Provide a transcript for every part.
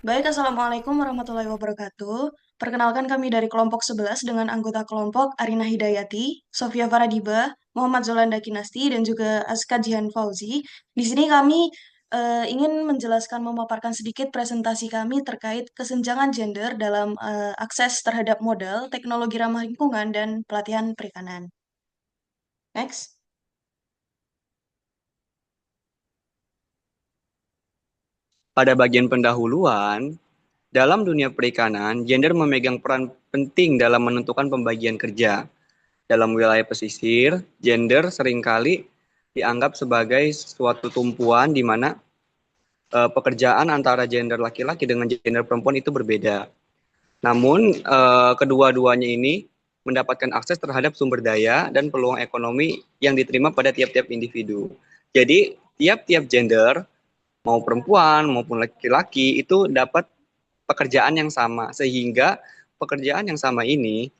Baik, Assalamualaikum warahmatullahi wabarakatuh. Perkenalkan kami dari kelompok 11 dengan anggota kelompok Arina Hidayati, Sofia Faradiba, Muhammad Zolanda Kinasti, dan juga Aska Jihan Fauzi. Di sini kami ingin menjelaskan memaparkan sedikit presentasi kami terkait kesenjangan gender dalam akses terhadap modal, teknologi ramah lingkungan, dan pelatihan perikanan. Next. Pada bagian pendahuluan, dalam dunia perikanan, gender memegang peran penting dalam menentukan pembagian kerja. Dalam wilayah pesisir, gender seringkali dianggap sebagai suatu tumpuan di mana pekerjaan antara gender laki-laki dengan gender perempuan itu berbeda. Namun, kedua-duanya ini mendapatkan akses terhadap sumber daya dan peluang ekonomi yang diterima pada tiap-tiap individu. Jadi, tiap-tiap gender, mau perempuan maupun laki-laki, itu dapat pekerjaan yang sama, sehingga pekerjaan yang sama ini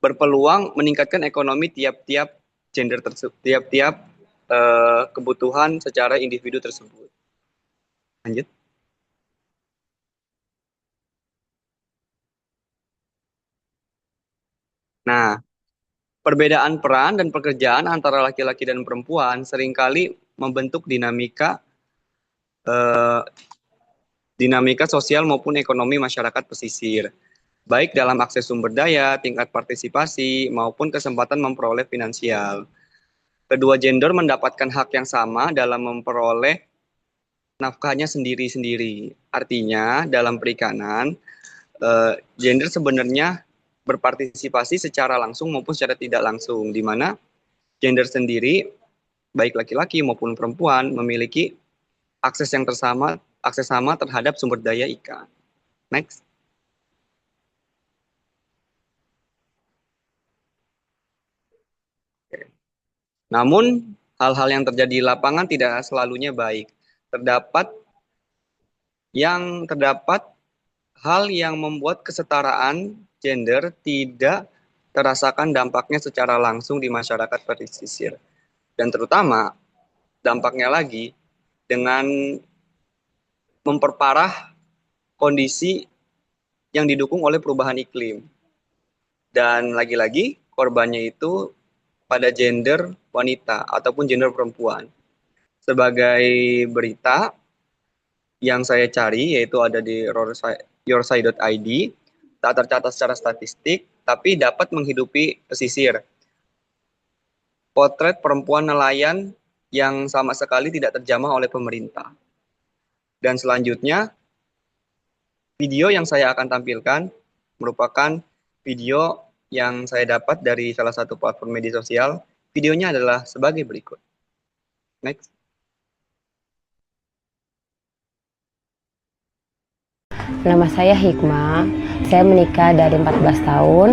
berpeluang meningkatkan ekonomi tiap-tiap gender tersebut, tiap-tiap kebutuhan secara individu tersebut. Lanjut. Nah, perbedaan peran dan pekerjaan antara laki-laki dan perempuan seringkali membentuk eh, dinamika sosial maupun ekonomi masyarakat pesisir, baik dalam akses sumber daya, tingkat partisipasi, maupun kesempatan memperoleh finansial. Kedua gender mendapatkan hak yang sama dalam memperoleh nafkahnya sendiri-sendiri. Artinya, dalam perikanan, gender sebenarnya berpartisipasi secara langsung maupun secara tidak langsung, di mana gender sendiri, baik laki-laki maupun perempuan, memiliki akses sama terhadap sumber daya ikan. Next. Namun, hal-hal yang terjadi di lapangan tidak selalunya baik. Terdapat terdapat hal yang membuat kesetaraan gender tidak terasakan dampaknya secara langsung di masyarakat pesisir. Dan terutama dampaknya lagi dengan memperparah kondisi yang didukung oleh perubahan iklim. Dan lagi-lagi korbannya itu pada gender wanita ataupun gender perempuan. Sebagai berita yang saya cari, yaitu ada di yourside.id, tak tercatat secara statistik, tapi dapat menghidupi pesisir. Potret perempuan nelayan yang sama sekali tidak terjamah oleh pemerintah. Dan selanjutnya, video yang saya akan tampilkan merupakan video yang saya dapat dari salah satu platform media sosial. Videonya adalah sebagai berikut. Next. Nama saya Hikmah, saya menikah dari 14 tahun,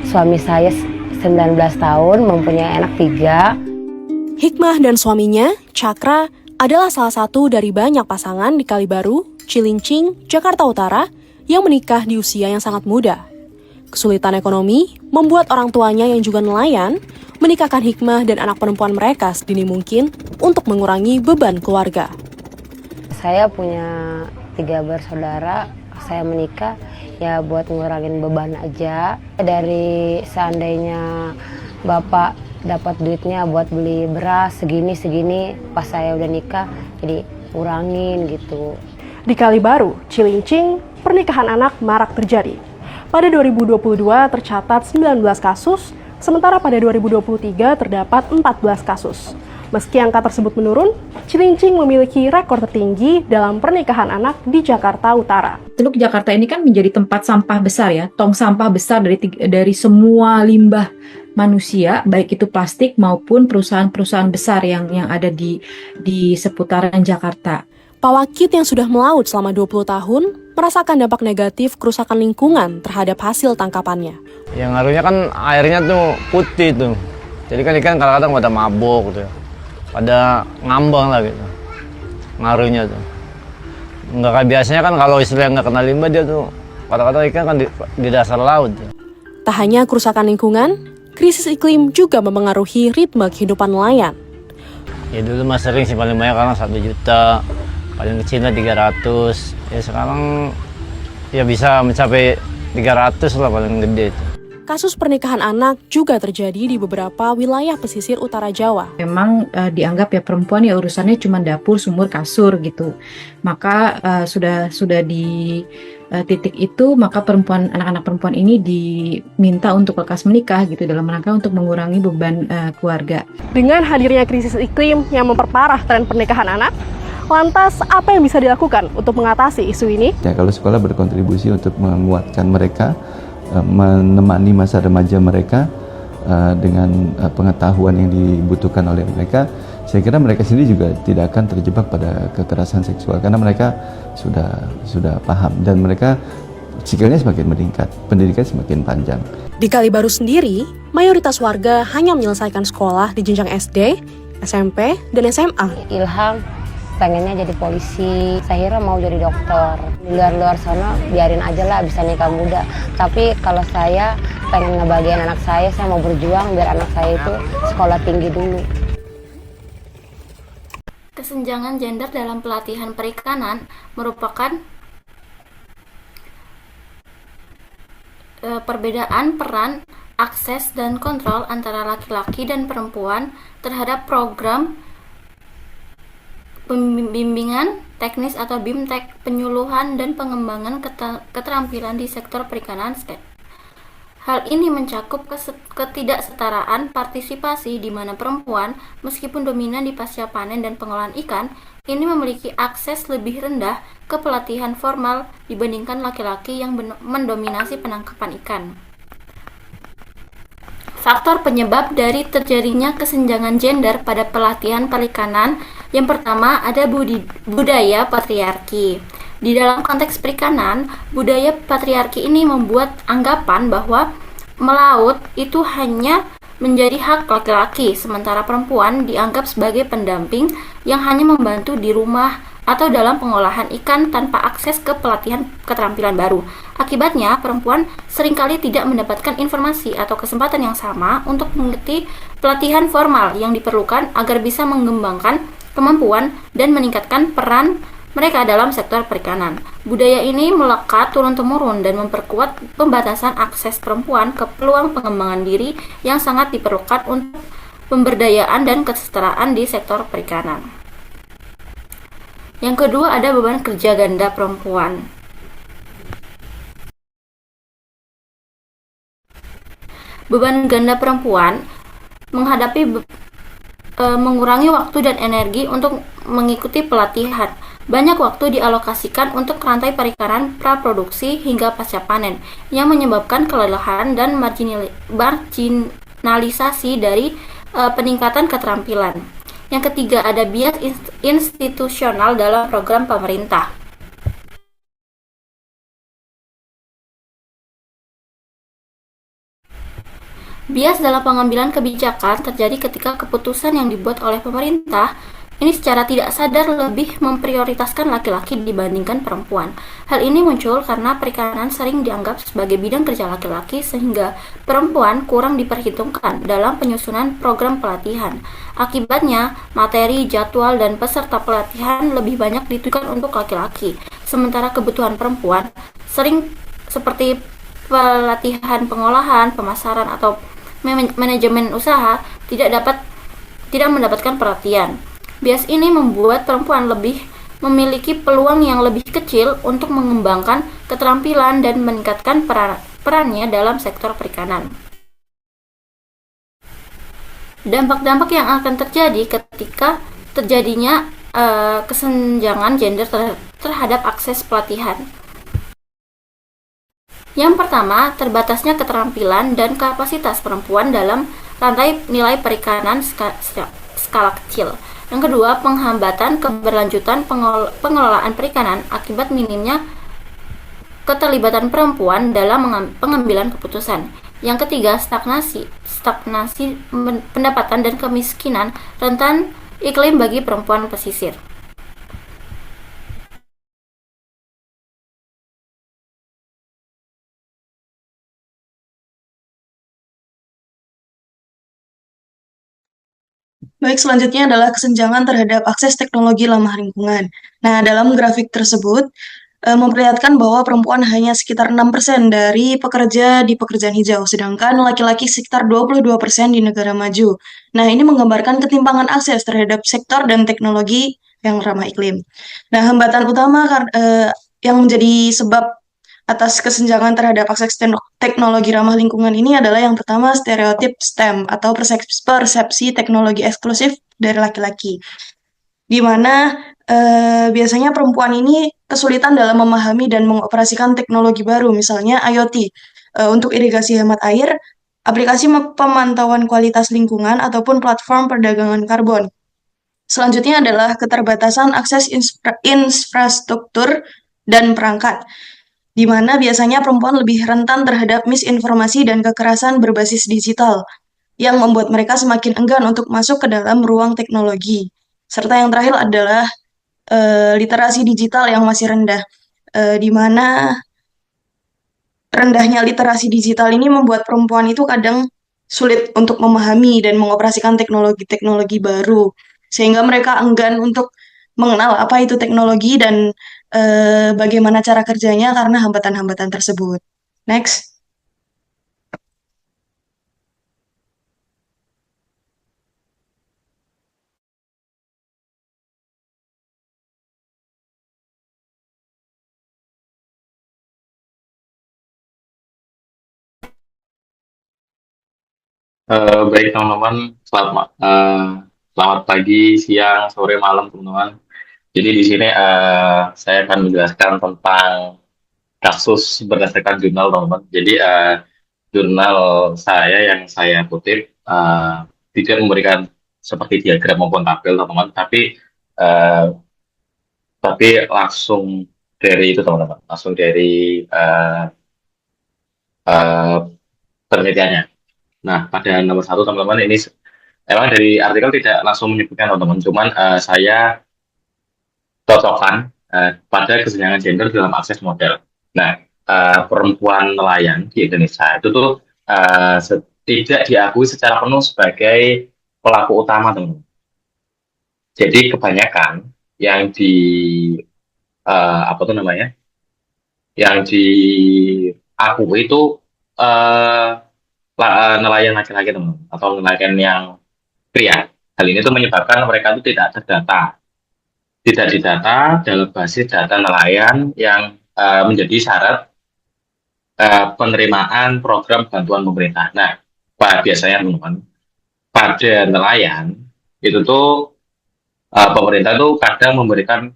suami saya 19 tahun, mempunyai anak 3. Hikmah dan suaminya, Cakra, adalah salah satu dari banyak pasangan di Kalibaru, Cilincing, Jakarta Utara yang menikah di usia yang sangat muda. Kesulitan ekonomi membuat orang tuanya yang juga nelayan menikahkan Hikmah dan anak perempuan mereka sedini mungkin untuk mengurangi beban keluarga. Saya punya 3 bersaudara, saya menikah ya buat ngurangin beban aja. Dari seandainya bapak dapat duitnya buat beli beras segini, pas saya udah nikah jadi kurangin gitu. Di Kalibaru, Cilincing, pernikahan anak marak terjadi. Pada 2022 tercatat 19 kasus, sementara pada 2023 terdapat 14 kasus. Meski angka tersebut menurun, Cilincing memiliki rekor tertinggi dalam pernikahan anak di Jakarta Utara. Teluk Jakarta ini kan menjadi tempat sampah besar ya, tong sampah besar dari semua limbah manusia, baik itu plastik maupun perusahaan-perusahaan besar yang ada di seputaran Jakarta. Pak Wakit yang sudah melaut selama 20 tahun merasakan dampak negatif kerusakan lingkungan terhadap hasil tangkapannya. Yang ngaruhnya kan airnya tuh putih tuh. Jadi kan ikan kadang-kadang pada mabuk gitu. Pada ngambang lah gitu. Ngaruhnya tuh. Nggak kayak biasanya kan kalau istilahnya nggak kena limbah dia tuh kadang-kadang ikan kan di dasar laut. Tak hanya kerusakan lingkungan, krisis iklim juga mempengaruhi ritme kehidupan nelayan. Ya dulu mah sering simpan limbahnya karena 1 juta. paling kecilnya 300, ya sekarang ya bisa mencapai 300 lah paling gede itu. Kasus pernikahan anak juga terjadi di beberapa wilayah pesisir utara Jawa. Memang dianggap ya perempuan ya urusannya cuma dapur, sumur, kasur gitu. Maka sudah di titik itu, maka anak-anak perempuan ini diminta untuk lekas menikah gitu dalam rangka untuk mengurangi beban keluarga. Dengan hadirnya krisis iklim yang memperparah tren pernikahan anak, lantas apa yang bisa dilakukan untuk mengatasi isu ini? Ya, kalau sekolah berkontribusi untuk menguatkan mereka, menemani masa remaja mereka dengan pengetahuan yang dibutuhkan oleh mereka, saya kira mereka sendiri juga tidak akan terjebak pada kekerasan seksual karena mereka sudah paham dan mereka skillnya semakin meningkat, pendidikan semakin panjang. Di Kalibaru sendiri, mayoritas warga hanya menyelesaikan sekolah di jenjang SD, SMP, dan SMA. Ilham pengennya jadi polisi, Sahira mau jadi dokter. Di luar sana biarin aja lah bisa nikah muda. Tapi kalau saya pengen ngebagian anak saya mau berjuang biar anak saya itu sekolah tinggi dulu. Kesenjangan gender dalam pelatihan perikanan merupakan perbedaan peran, akses, dan kontrol antara laki-laki dan perempuan terhadap program pembimbingan teknis atau BIMTEK, penyuluhan dan pengembangan keterampilan di sektor perikanan. Hal ini mencakup ketidaksetaraan partisipasi di mana perempuan, meskipun dominan di pasca panen dan pengolahan ikan, ini memiliki akses lebih rendah ke pelatihan formal dibandingkan laki-laki yang mendominasi penangkapan ikan. Faktor penyebab dari terjadinya kesenjangan gender pada pelatihan perikanan, yang pertama ada budaya patriarki. Di dalam konteks perikanan, budaya patriarki ini membuat anggapan bahwa melaut itu hanya menjadi hak laki-laki, sementara perempuan dianggap sebagai pendamping yang hanya membantu di rumah atau dalam pengolahan ikan tanpa akses ke pelatihan keterampilan baru. Akibatnya, perempuan seringkali tidak mendapatkan informasi atau kesempatan yang sama untuk mengikuti pelatihan formal yang diperlukan agar bisa mengembangkan kemampuan dan meningkatkan peran mereka dalam sektor perikanan. Budaya ini melekat turun-temurun dan memperkuat pembatasan akses perempuan ke peluang pengembangan diri yang sangat diperlukan untuk pemberdayaan dan kesetaraan di sektor perikanan. Yang kedua ada beban kerja ganda perempuan. Beban ganda perempuan menghadapi mengurangi waktu dan energi untuk mengikuti pelatihan. Banyak waktu dialokasikan untuk rantai perikanan praproduksi hingga pasca panen, yang menyebabkan kelelahan dan marginalisasi dari peningkatan keterampilan. Yang ketiga ada bias institusional dalam program pemerintah. Bias dalam pengambilan kebijakan terjadi ketika keputusan yang dibuat oleh pemerintah ini secara tidak sadar lebih memprioritaskan laki-laki dibandingkan perempuan. Hal ini muncul karena perikanan sering dianggap sebagai bidang kerja laki-laki sehingga perempuan kurang diperhitungkan dalam penyusunan program pelatihan. Akibatnya, materi, jadwal, dan peserta pelatihan lebih banyak ditujukan untuk laki-laki. Sementara kebutuhan perempuan sering seperti pelatihan pengolahan, pemasaran, atau manajemen usaha tidak mendapatkan perhatian. Bias ini membuat perempuan lebih memiliki peluang yang lebih kecil untuk mengembangkan keterampilan dan meningkatkan perannya dalam sektor perikanan. Dampak-dampak yang akan terjadi ketika terjadinya kesenjangan gender terhadap akses pelatihan. Yang pertama, terbatasnya keterampilan dan kapasitas perempuan dalam rantai nilai perikanan skala kecil. Yang kedua, penghambatan keberlanjutan pengelolaan perikanan akibat minimnya keterlibatan perempuan dalam pengambilan keputusan. Yang ketiga, stagnasi pendapatan dan kemiskinan rentan iklim bagi perempuan pesisir. Baik, selanjutnya adalah kesenjangan terhadap akses teknologi ramah lingkungan. Nah, dalam grafik tersebut memperlihatkan bahwa perempuan hanya sekitar 6% dari pekerja di pekerjaan hijau, sedangkan laki-laki sekitar 22% di negara maju. Nah, ini menggambarkan ketimpangan akses terhadap sektor dan teknologi yang ramah iklim. Nah, hambatan utama yang menjadi sebab atas kesenjangan terhadap akses teknologi ramah lingkungan ini adalah yang pertama stereotip STEM atau persepsi teknologi eksklusif dari laki-laki, di mana biasanya perempuan ini kesulitan dalam memahami dan mengoperasikan teknologi baru, misalnya IoT, untuk irigasi hemat air, aplikasi pemantauan kualitas lingkungan, ataupun platform perdagangan karbon. Selanjutnya adalah keterbatasan akses infrastruktur dan perangkat, di mana biasanya perempuan lebih rentan terhadap misinformasi dan kekerasan berbasis digital, yang membuat mereka semakin enggan untuk masuk ke dalam ruang teknologi. Serta yang terakhir adalah literasi digital yang masih rendah, di mana rendahnya literasi digital ini membuat perempuan itu kadang sulit untuk memahami dan mengoperasikan teknologi-teknologi baru, sehingga mereka enggan untuk mengenal apa itu teknologi dan bagaimana cara kerjanya karena hambatan-hambatan tersebut. Next. Baik teman-teman, selamat pagi, siang, sore, malam teman-teman. Jadi di sini saya akan menjelaskan tentang kasus berdasarkan jurnal teman-teman. Jadi jurnal saya yang saya kutip tidak memberikan seperti diagram maupun tabel teman-teman, uh, tapi langsung dari itu teman-teman, langsung dari uh, penelitiannya. Nah, pada nomor satu teman-teman ini emang dari artikel tidak langsung menyebutkan teman-teman, cuman saya cocokkan pada kesenjangan gender dalam akses modal. Nah, perempuan nelayan di Indonesia itu tuh tidak diakui secara penuh sebagai pelaku utama teman-teman. Jadi kebanyakan yang di apa tuh namanya, yang diakui itu nelayan laki-laki teman-teman, atau nelayan yang pria. Hal ini tuh menyebabkan mereka itu tidak terdata, tidak didata dalam basis data nelayan yang menjadi syarat penerimaan program bantuan pemerintah. Nah, biasanya teman-teman, pada nelayan itu tuh pemerintah tuh kadang memberikan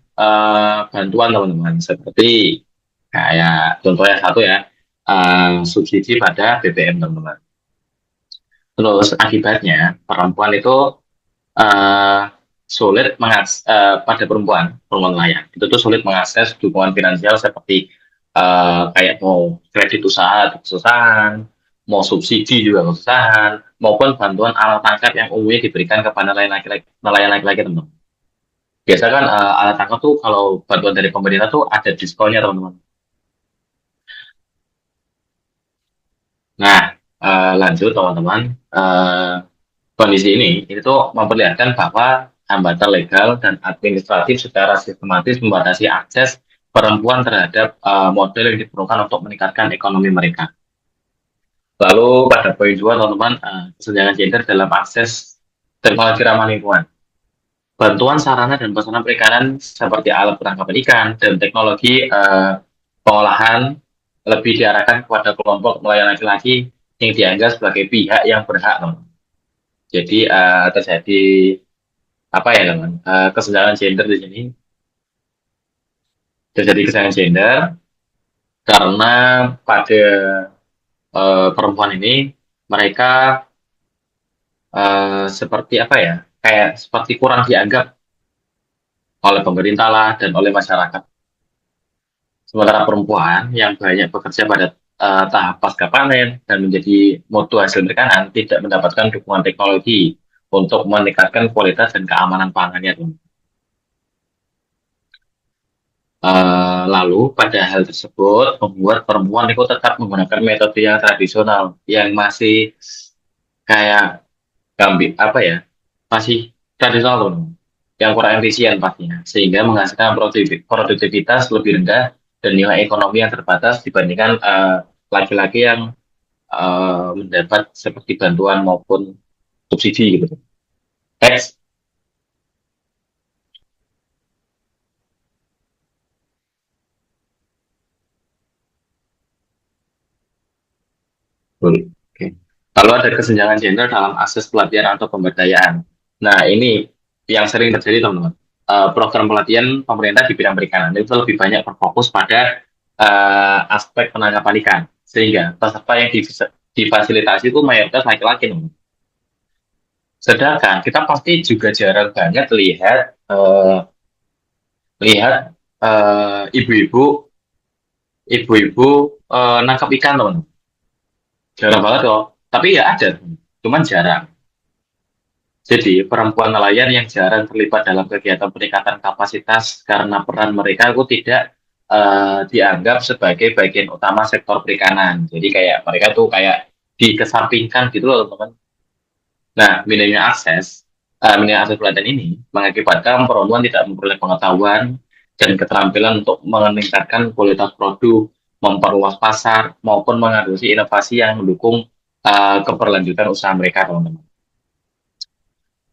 bantuan teman-teman, seperti kayak contohnya satu ya, subsidi pada BBM teman-teman. Terus akibatnya perempuan itu uh, sulit pada perempuan nelayan itu tuh sulit mengakses dukungan finansial seperti kayak mau kredit usaha kesusahan, mau subsidi juga kesusahan, maupun bantuan alat tangkap yang umumnya diberikan kepada nelayan laki-laki teman-teman. Biasa kan alat tangkap tuh kalau bantuan dari pemerintah tuh ada diskonnya teman-teman. Nah, lanjut teman-teman. Kondisi ini itu memperlihatkan bahwa hambatan legal dan administratif secara sistematis membatasi akses perempuan terhadap model yang diperlukan untuk meningkatkan ekonomi mereka. Lalu pada poin 2 teman-teman, kesenjangan gender dalam akses teknologi ramah lingkungan. Bantuan sarana dan prasarana perikanan seperti alat penangkapan ikan dan teknologi pengolahan lebih diarahkan kepada kelompok nelayan laki-laki yang dianggap sebagai pihak yang berhak, teman. Jadi terjadi apa ya teman, kesenjangan gender di sini. Terjadi kesenjangan gender karena pada perempuan ini mereka seperti apa ya, kayak seperti kurang dianggap oleh pemerintah lah dan oleh masyarakat. Sementara perempuan yang banyak bekerja pada tahap pasca panen dan menjadi mutu hasil perikanan tidak mendapatkan dukungan teknologi untuk meningkatkan kualitas dan keamanan pangannya. Lalu pada hal tersebut membuat perempuan itu tetap menggunakan metode yang tradisional yang masih kayak apa ya, masih tradisional teman-teman, yang kurang efisien pastinya, sehingga menghasilkan produktivitas lebih rendah dan nilai ekonomi yang terbatas dibandingkan laki-laki yang mendapat seperti bantuan maupun subsidi gitu. Next. Oke. Lalu ada kesenjangan gender dalam akses pelatihan atau pemberdayaan. Nah, ini yang sering terjadi, teman-teman. Program pelatihan pemerintah di bidang perikanan itu lebih banyak berfokus pada aspek penangkapan ikan, sehingga peserta yang difasilitasi itu mayoritas laki-laki, teman-teman. Sedangkan kita pasti juga jarang banget lihat ibu-ibu nangkap ikan, teman-teman. Jarang banget kok. Tapi ya ada, cuman jarang. Jadi perempuan nelayan yang jarang terlibat dalam kegiatan peningkatan kapasitas karena peran mereka itu tidak dianggap sebagai bagian utama sektor perikanan. Jadi kayak mereka tuh kayak dikesampingkan gitu loh, teman-teman. Nah, minimnya akses pelatihan ini mengakibatkan perempuan tidak memperoleh pengetahuan dan keterampilan untuk meningkatkan kualitas produk, memperluas pasar, maupun mengadopsi inovasi yang mendukung keberlanjutan usaha mereka, teman-teman.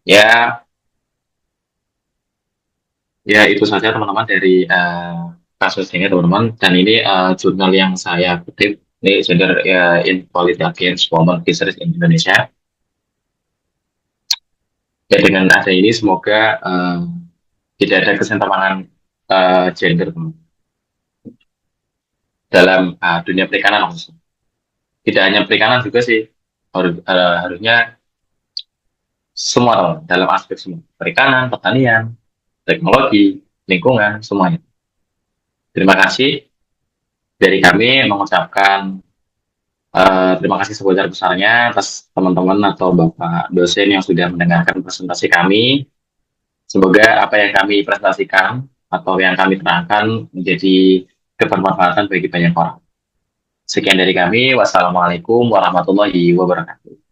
Ya, itu saja teman-teman dari kasus ini, teman-teman. Dan ini jurnal yang saya kutip, ini Gender Inequality Against Women Fisheries in Indonesia. Ya, dengan ada ini semoga tidak ada kesenjangan gender, teman-teman, dalam dunia perikanan khususnya. Tidak hanya perikanan juga sih, harusnya semua, teman, dalam aspek semua, perikanan, pertanian, teknologi, lingkungan, semuanya. Terima kasih dari kami mengucapkan terima kasih sebesar-besarnya atas teman-teman atau Bapak dosen yang sudah mendengarkan presentasi kami. Semoga apa yang kami presentasikan atau yang kami terangkan menjadi kebermanfaatan bagi banyak orang. Sekian dari kami. Wassalamualaikum warahmatullahi wabarakatuh.